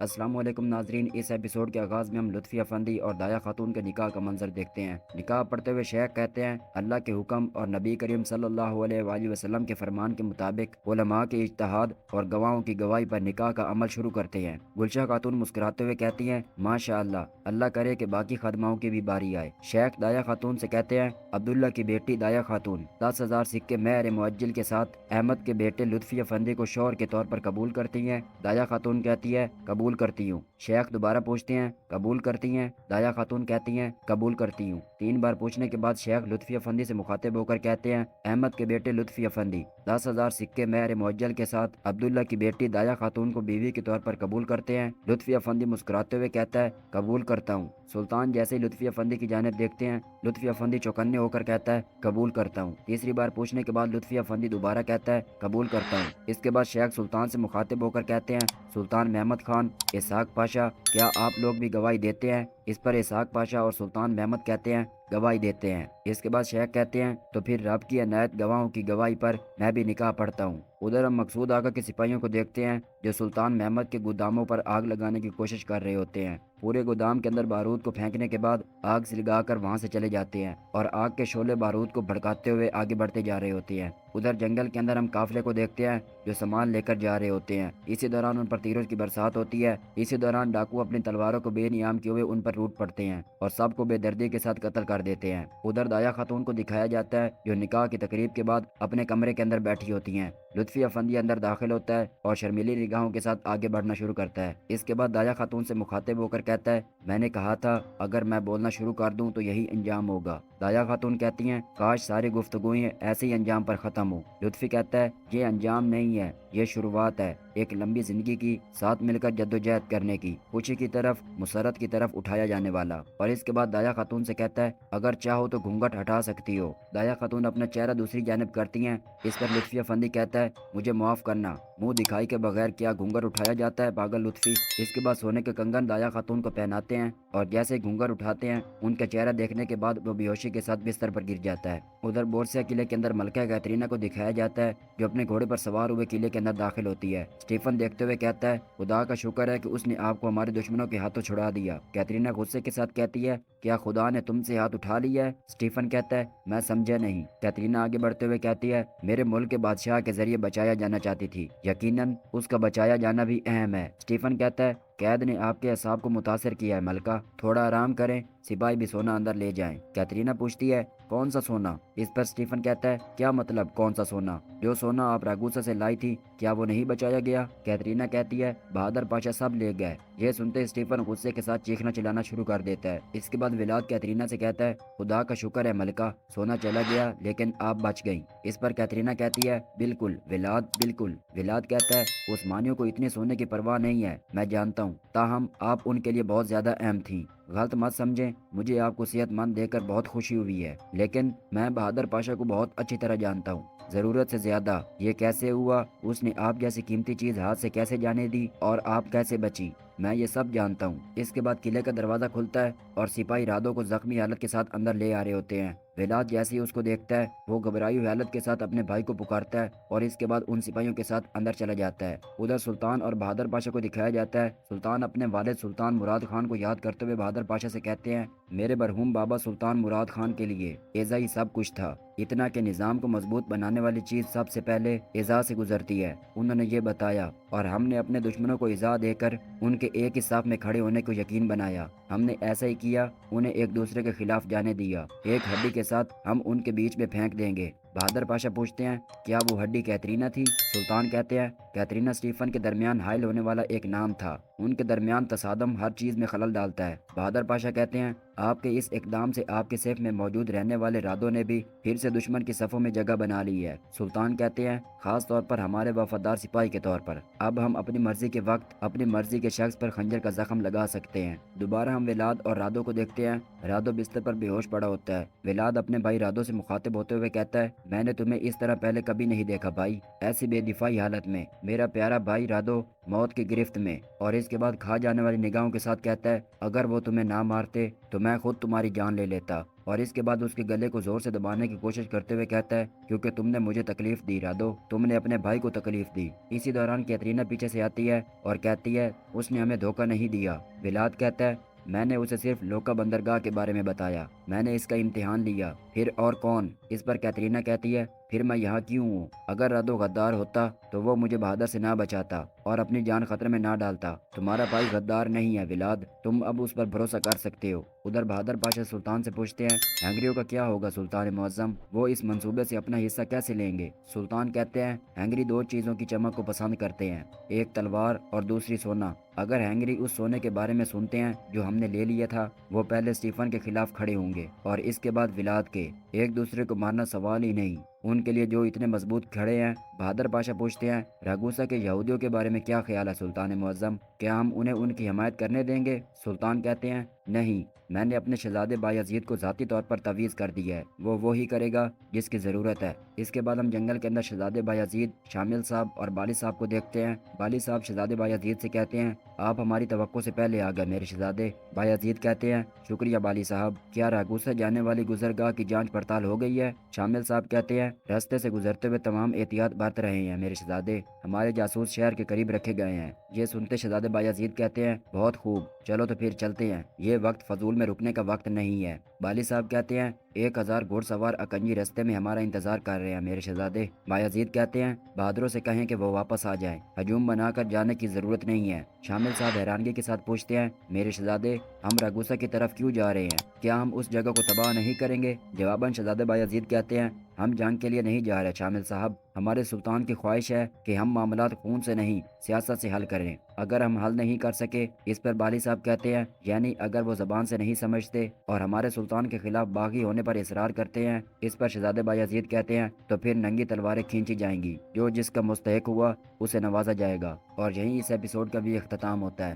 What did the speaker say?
السلام علیکم ناظرین، اس ایپیسوڈ کے آغاز میں ہم لطفی افندی اور دایا خاتون کے نکاح کا منظر دیکھتے ہیں۔ نکاح پڑھتے ہوئے شیخ کہتے ہیں، اللہ کے حکم اور نبی کریم صلی اللہ علیہ وآلہ وسلم کے فرمان کے مطابق علماء کے اجتہاد اور گواہوں کی گواہی پر نکاح کا عمل شروع کرتے ہیں۔ گلشہ خاتون مسکراتے ہوئے کہتی ہیں، ماشاء اللہ، اللہ کرے کہ باقی خادماؤں کی بھی باری آئے۔ شیخ دایا خاتون سے کہتے ہیں، عبداللہ کی بیٹی دایا خاتون 10,000 سکے مہر معجل کے ساتھ احمد کے بیٹے لطفی افندی کو شوہر کے طور پر قبول کرتی ہیں؟ دایا خاتون کہتی ہے، قبول کرتی ہوں۔ شیخ دوبارہ پوچھتے ہیں، قبول کرتی ہیں؟ دایا خاتون کہتی ہیں، قبول کرتی ہوں۔ 3 بار پوچھنے کے بعد شیخ لطفی افندی سے مخاطب ہو کر کہتے ہیں، احمد کے بیٹے لطفی افندی 10,000 سکے مہر معجل کے ساتھ عبداللہ کی بیٹی دایا خاتون کو بیوی کے طور پر قبول کرتے ہیں؟ لطفی افندی مسکراتے ہوئے کہتا ہے، قبول کرتا ہوں۔ سلطان جیسے ہی لطفی افندی کی جانب دیکھتے ہیں، لطفی افندی چوکنے ہو کر کہتا ہے، قبول کرتا ہوں۔ تیسری بار پوچھنے کے بعد لطفی افندی دوبارہ کہتا ہے، قبول کرتا ہوں۔ اس کے بعد شیخ سلطان سے مخاطب ہو کر کہتے ہیں، سلطان محمد خان، اسحاق پاشا، کیا آپ لوگ بھی گواہی دیتے ہیں؟ اس پر اسحاق پاشا اور سلطان محمد کہتے ہیں، گواہی دیتے ہیں۔ اس کے بعد شیخ کہتے ہیں، تو پھر رب کی عنایت گواہوں کی گواہی پر میں بھی نکاح پڑھتا ہوں۔ ادھر ہم مقصود آقا کے سپاہیوں کو دیکھتے ہیں جو سلطان محمد کے گوداموں پر آگ لگانے کی کوشش کر رہے ہوتے ہیں۔ پورے گودام کے اندر بارود کو پھینکنے کے بعد آگ سلگا کر وہاں سے چلے جاتے ہیں اور آگ کے شعلے بارود کو بھڑکاتے ہوئے آگے بڑھتے جا رہے ہوتے ہیں۔ ادھر جنگل کے اندر ہم قافلے کو دیکھتے ہیں جو سامان لے کر جا رہے ہوتے ہیں۔ اسی دوران ان پر تیروں کی برسات ہوتی ہے۔ اسی دوران ڈاکو اپنی تلواروں کو بے نیام کیے ہوئے ان پر روٹ پڑتے ہیں اور سب کو بے دردی کے ساتھ قتل کر دیتے ہیں۔ ادھر دایا خاتون کو دکھایا جاتا ہے جو نکاح کی تقریب کے بعد اپنے کمرے کے اندر بیٹھی ہوتی ہیں۔ لطفی افندی اندر داخل ہوتا ہے اور شرمیلی نگاہوں کے ساتھ آگے بڑھنا شروع کرتا ہے۔ اس کے بعد دایا خاتون سے مخاطب ہو کر کہتا ہے، میں نے کہا تھا اگر میں بولنا شروع کر دوں تو یہی انجام ہوگا۔ دایا خاتون کہتی ہیں، کاش ساری گفتگویں ایسے ہی انجام پر ختم ہو۔ لطفی کہتا ہے، یہ انجام نہیں ہے، یہ شروعات ہے ایک لمبی زندگی کی، ساتھ مل کر جدوجہد کرنے کی، خوشی کی طرف، مسرت کی طرف اٹھایا جانے والا۔ اور اس کے بعد دایا خاتون سے کہتا ہے، اگر چاہو تو گھونگھٹ ہٹا سکتی ہو۔ دایا خاتون اپنا چہرہ دوسری جانب کرتی ہیں۔ اس پر لطفی افندی کہتا ہے، مجھے معاف کرنا، منہ دکھائی کے بغیر کیا گھونگھٹ اٹھایا جاتا ہے پاگل لطفی۔ اس کے بعد سونے کے کنگن دایا خاتون کو پہناتے ہیں اور جیسے گھونگھٹ اٹھاتے ہیں ان کا چہرہ دیکھنے کے بعد وہ بے ہوشی کے ساتھ بستر پر گر جاتا ہے۔ ادھر بورسیا قلعے کے اندر ملکہ کیترینہ کو دکھایا جاتا ہے جو اپنے گھوڑے پر سوار ہوئے قلعے کے اندر داخل ہوتی ہے۔ اسٹیفن دیکھتے ہوئے کہتا ہے، خدا کا شکر ہے کہ اس نے آپ کو ہمارے دشمنوں کے ہاتھوں چھڑا دیا۔ کیترینہ غصے کے ساتھ کہتی ہے، کیا خدا نے تم سے ہاتھ اٹھا لیا ہے؟ اسٹیفن کہتا ہے، میں سمجھا نہیں۔ کیترینہ آگے بڑھتے ہوئے کہتی ہے، میرے ملک کے بادشاہ کے ذریعے بچایا جانا چاہتی تھی، یقیناً اس کا بچایا جانا بھی اہم ہے۔ اسٹیفن کہتا ہے، قید نے آپ کے اعصاب کو متاثر کیا ہے ملکہ، تھوڑا آرام کریں، سپاہی بھی سونا اندر لے جائیں۔ کیترینہ پوچھتی ہے، کون سا سونا؟ اس پر اسٹیفن کہتا ہے، کیا مطلب کون سا سونا؟ جو سونا آپ راگوسا سے لائی تھی کیا وہ نہیں بچایا گیا؟ کیترینہ کہتی ہے، بہادر پاشا سب لے گئے۔ یہ سنتے اسٹیفن غصے کے ساتھ چیخنا چلانا شروع کر دیتا ہے۔ اس کے بعد ولاد کیترینہ سے کہتا ہے، خدا کا شکر ہے ملکہ، سونا چلا گیا لیکن آپ بچ گئیں۔ اس پر کیترینہ کہتی ہے، بالکل ولاد، بالکل۔ ولاد کہتا ہے، عثمانیوں کو اتنے سونے کی پرواہ نہیں ہے، میں جانتا ہوں، تاہم آپ ان کے لیے بہت زیادہ اہم تھیں۔ غلط مت سمجھیں، مجھے آپ کو صحت مند دیکھ کر بہت خوشی ہوئی ہے، لیکن میں بہادر پاشا کو بہت اچھی طرح جانتا ہوں، ضرورت سے زیادہ۔ یہ کیسے ہوا؟ اس نے آپ جیسی قیمتی چیز ہاتھ سے کیسے جانے دی اور آپ کیسے بچی؟ میں یہ سب جانتا ہوں۔ اس کے بعد قلعے کا دروازہ کھلتا ہے اور سپاہی رادو کو زخمی حالت کے ساتھ اندر لے آ رہے ہوتے ہیں۔ ولاد جیسے ہی اس کو دیکھتا ہے وہ گھبرائی ہوئی حالت کے ساتھ اپنے بھائی کو پکارتا ہے اور اس کے بعد ان سپاہیوں کے ساتھ اندر چلا جاتا ہے۔ ادھر سلطان اور بہادر پاشا کو دکھایا جاتا ہے۔ سلطان اپنے والد سلطان مراد خان کو یاد کرتے ہوئے بہادر پاشا سے کہتے ہیں، میرے مرحوم بابا سلطان مراد خان کے لیے ایزا ہی سب کچھ تھا، اتنا کہ نظام کو مضبوط بنانے والی چیز سب سے پہلے ایزا سے گزرتی ہے۔ انہوں نے یہ بتایا اور ہم نے اپنے دشمنوں کو ایزا دے کر ان کے ایک ہی صف میں کھڑے ہونے کو یقین بنایا۔ ہم نے ایسا ہی کیا، انہیں ایک دوسرے کے خلاف جانے دیا، ایک ہڈی کے ساتھ ہم ان کے بیچ میں پھینک دیں گے۔ بہادر پاشا پوچھتے ہیں، کیا وہ ہڈی کیترینہ تھی؟ سلطان کہتے ہیں، کیترینہ اسٹیفن کے درمیان حائل ہونے والا ایک نام تھا، ان کے درمیان تصادم ہر چیز میں خلل ڈالتا ہے۔ بہادر پاشا کہتے ہیں، آپ کے اس اقدام سے آپ کے صف میں موجود رہنے والے رادوں نے بھی پھر سے دشمن کی صفوں میں جگہ بنا لی ہے۔ سلطان کہتے ہیں، خاص طور پر ہمارے وفادار سپاہی کے طور پر اب ہم اپنی مرضی کے وقت اپنی مرضی کے شخص پر خنجر کا زخم لگا سکتے ہیں۔ دوبارہ ہم ولاد اور رادو کو دیکھتے ہیں۔ رادو بستر پر بے ہوش پڑا ہوتا ہے۔ ولاد اپنے بھائی رادو سے مخاطب ہوتے ہوئے کہتا ہے، میں نے تمہیں اس طرح پہلے کبھی نہیں دیکھا بھائی، ایسی بے دفاعی حالت میں۔ میرا پیارا بھائی رادو موت کی گرفت میں، اور اس کے بعد کھا جانے والی نگاہوں کے ساتھ کہتا ہے اگر وہ تمہیں نہ مارتے تو میں خود تمہاری جان لے لیتا، اور اس کے بعد اس کے گلے کو زور سے دبانے کی کوشش کرتے ہوئے کہتا ہے کیونکہ تم نے مجھے تکلیف دی رادو، تم نے اپنے بھائی کو تکلیف دی۔ اسی دوران کیترینہ پیچھے سے آتی ہے اور کہتی ہے اس نے ہمیں دھوکہ نہیں دیا۔ ولاد کہتا ہے میں نے اسے صرف لوکا بندرگاہ کے بارے میں بتایا، میں نے اس کا امتحان لیا، پھر اور کون؟ اس پر کیترینہ کہتی ہے پھر میں یہاں کیوں ہوں؟ اگر رادو غدار ہوتا تو وہ مجھے بہادر سے نہ بچاتا اور اپنی جان خطرے میں نہ ڈالتا۔ تمہارا بھائی غدار نہیں ہے ولاد، تم اب اس پر بھروسہ کر سکتے ہو۔ ادھر بہادر پاشا سلطان سے پوچھتے ہیں ہینگریوں کا کیا ہوگا سلطان معظم، وہ اس منصوبے سے اپنا حصہ کیسے لیں گے؟ سلطان کہتے ہیں ہینگری دو چیزوں کی چمک کو پسند کرتے ہیں، ایک تلوار اور دوسری سونا۔ اگر ہینگری اس سونے کے بارے میں سنتے ہیں جو ہم نے لے لیا تھا، وہ پہلے اسٹیفن کے خلاف کھڑے ہوں گے اور اس کے بعد ولاد کے۔ ایک دوسرے کو مارنا سوال ہی نہیں ان کے لیے جو اتنے مضبوط کھڑے ہیں۔ بہادر پاشا پوچھتے ہیں راگوسا کے یہودیوں کے بارے میں کیا خیال ہے سلطان معظم، کیا ہم انہیں ان کی حمایت کرنے دیں گے؟ سلطان کہتے ہیں نہیں، میں نے اپنے شہزادے بایزید کو ذاتی طور پر تویز کر دیا ہے، وہ وہی کرے گا جس کی ضرورت ہے۔ اس کے بعد ہم جنگل کے اندر شہزادے بایزید، شامل صاحب اور بالی صاحب کو دیکھتے ہیں۔ بالی صاحب شہزادے بایزید سے کہتے ہیں آپ ہماری توقع سے پہلے آ گئے میرے شہزادے۔ بایزید کہتے ہیں شکریہ بالی صاحب، کیا راگوسا جانے والی گزرگاہ کی جانچ پڑتال ہو گئی ہے؟ شامل صاحب کہتے ہیں راستے سے گزرتے ہوئے تمام احتیاط برت رہے ہیں میرے شہزادے، ہمارے جاسوس شہر کے قریب رکھے گئے ہیں۔ یہ سنتے شہزادے بایزید کہتے ہیں بہت خوب، چلو تو پھر چلتے ہیں، یہ وقت فضول میں رکنے کا وقت نہیں ہے۔ بالی صاحب کہتے ہیں 1000 گھوڑ سوار اکنجی رستے میں ہمارا انتظار کر رہے ہیں میرے شہزادے۔ بایزید کہتے ہیں بہادروں سے کہیں کہ وہ واپس آ جائیں، ہجوم بنا کر جانے کی ضرورت نہیں ہے۔ شامل صاحب حیرانگی کے ساتھ پوچھتے ہیں میرے شہزادے ہم راگوسا کی طرف کیوں جا رہے ہیں، کیا ہم اس جگہ کو تباہ نہیں کریں گے؟ جواباً شہزادے بایزید کہتے ہیں ہم جنگ کے لیے نہیں جا رہے شامل صاحب، ہمارے سلطان کی خواہش ہے کہ ہم معاملات خون سے نہیں سیاست سے حل کریں، اگر ہم حل نہیں کر سکے۔ اس پر بالی صاحب کہتے ہیں یعنی اگر وہ زبان سے نہیں سمجھتے اور ہمارے سلطان کے خلاف باغی ہونے پر اصرار کرتے ہیں؟ اس پر شہزادے بایزید کہتے ہیں تو پھر ننگی تلواریں کھینچی جائیں گی، جو جس کا مستحق ہوا اسے نوازا جائے گا۔ اور یہیں اس ایپیسوڈ کا بھی اختتام ہوتا ہے۔